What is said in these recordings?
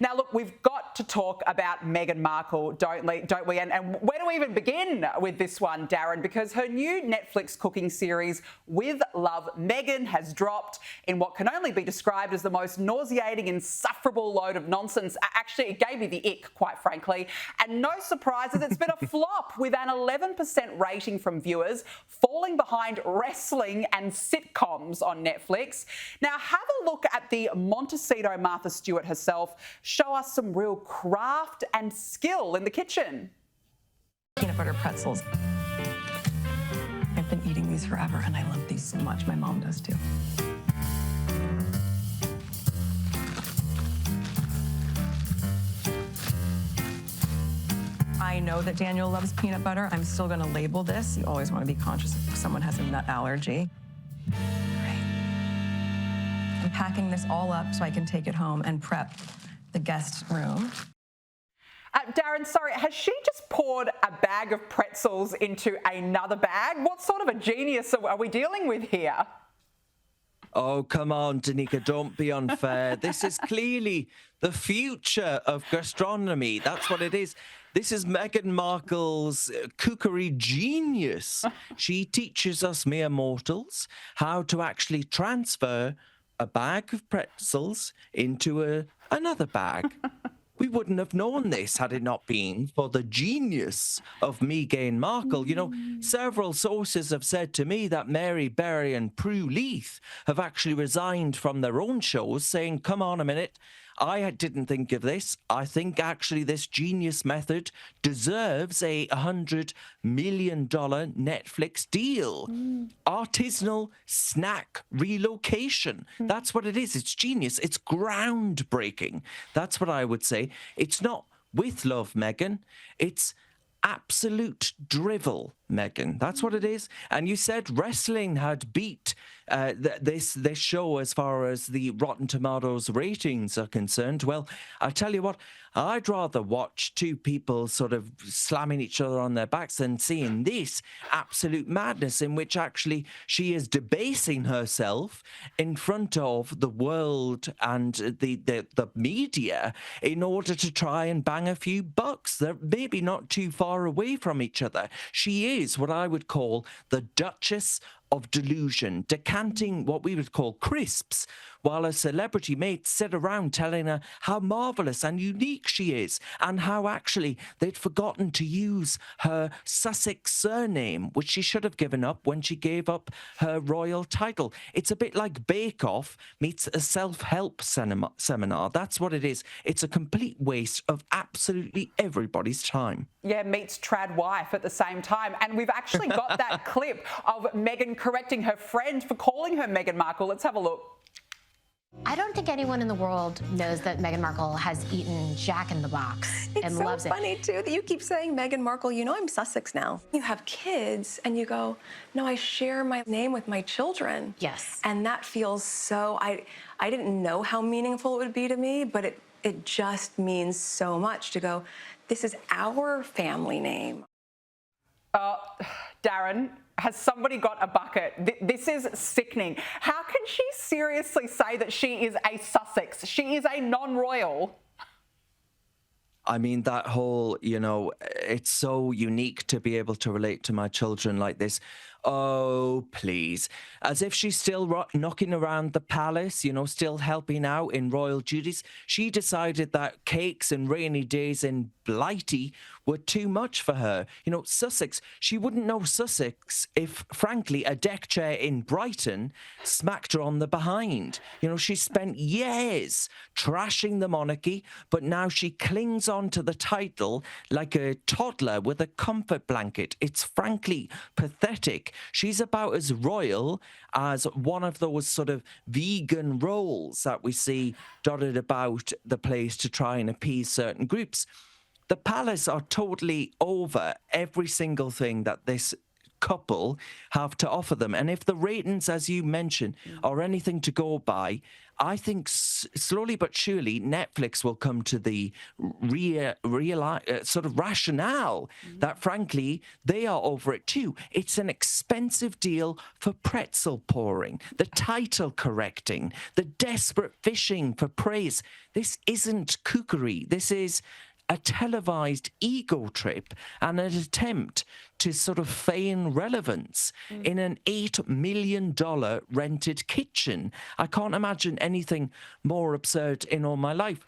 Now, look, we've got to talk about Meghan Markle, don't we? And where do we even begin with this one, Darren? Because her new Netflix cooking series, With Love, Meghan, has dropped in what can only be described as the most nauseating, insufferable load of nonsense. Actually, it gave me the ick, quite frankly. And no surprises, it's been a flop with an 11% rating from viewers, falling behind wrestling and sitcoms on Netflix. Now, have a look at the Montecito Martha Stewart herself show us some real craft and skill in the kitchen. Peanut butter pretzels. I've been eating these forever, and I love these so much. My mom does too. I know that Daniel loves peanut butter. I'm still going to label this. You always want to be conscious if someone has a nut allergy. Great. I'm packing this all up so I can take it home and prep the guest room. Darren, sorry, has she just poured a bag of pretzels into another bag? What sort of a genius are we dealing with here? Oh, come on, Danica, don't be unfair. This is clearly the future of gastronomy. That's what it is. This is Meghan Markle's cookery genius. She teaches us mere mortals how to actually transfer a bag of pretzels into another bag. We wouldn't have known this had it not been for the genius of Meghan Markle. You know, several sources have said to me that Mary Berry and Prue Leith have actually resigned from their own shows, saying, come on a minute, I didn't think of this. I think actually this genius method deserves a $100 million Netflix deal. Artisanal snack relocation. That's what it is. It's genius. It's groundbreaking. That's what I would say. It's not with love, Meghan. It's absolute drivel, Meghan. That's what it is. And you said wrestling had beat this show as far as the Rotten Tomatoes ratings are concerned. Well, I tell you what, I'd rather watch two people sort of slamming each other on their backs than seeing this absolute madness in which actually she is debasing herself in front of the world and the media in order to try and bang a few bucks. They're maybe not too far away from each other. She is what I would call the Duchess of delusion, decanting what we would call crisps, while her celebrity mates sit around telling her how marvellous and unique she is, and how actually they'd forgotten to use her Sussex surname, which she should have given up when she gave up her royal title. It's a bit like Bake Off meets a self-help seminar. That's what it is. It's a complete waste of absolutely everybody's time. Yeah, meets trad wife at the same time. And we've actually got that clip of Meghan correcting her friend for calling her Meghan Markle. Let's have a look. I don't think anyone in the world knows that Meghan Markle has eaten Jack in the Box and loves it. It's so funny, too, that you keep saying Meghan Markle. You know I'm Sussex now. You have kids, and you go, no, I share my name with my children. Yes. And that feels so... I didn't know how meaningful it would be to me, but it just means so much to go, this is our family name. Darren, has somebody got a bucket? This is sickening. How can she seriously say that she is a Sussex? She is a non-royal. I mean, that whole, you know, it's so unique to be able to relate to my children like this. Oh, please. As if she's still knocking around the palace, you know, still helping out in royal duties. She decided that cakes and rainy days in Blighty were too much for her. You know, Sussex, she wouldn't know Sussex if, frankly, a deck chair in Brighton smacked her on the behind. You know, she spent years trashing the monarchy, but now she clings on to the title like a toddler with a comfort blanket. It's frankly pathetic. She's about as royal as one of those sort of vegan rolls that we see dotted about the place to try and appease certain groups. The palace are totally over every single thing that this couple have to offer them. And if the ratings, as you mentioned, are anything to go by, I think slowly but surely Netflix will come to the sort of rationale that, frankly, they are over it too. It's an expensive deal for pretzel pouring, the title correcting, the desperate fishing for praise. This isn't cookery. This is a televised ego trip and an attempt to sort of feign relevance in an $8 million rented kitchen. I can't imagine anything more absurd in all my life.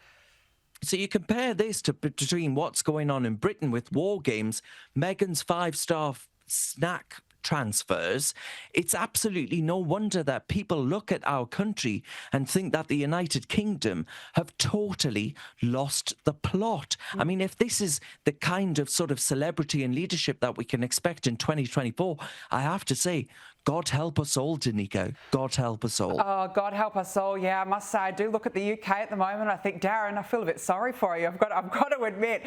So you compare this to between what's going on in Britain with war games, Meghan's 5-star snack transfers. It's absolutely no wonder that people look at our country and think that the United Kingdom have totally lost the plot. I mean, if this is the kind of sort of celebrity and leadership that we can expect in 2024, I have to say, God help us all, Danica. God help us all. Oh, God help us all. Yeah, I must say, I do look at the UK at the moment. I think, Darren, I feel a bit sorry for you. I've got to admit.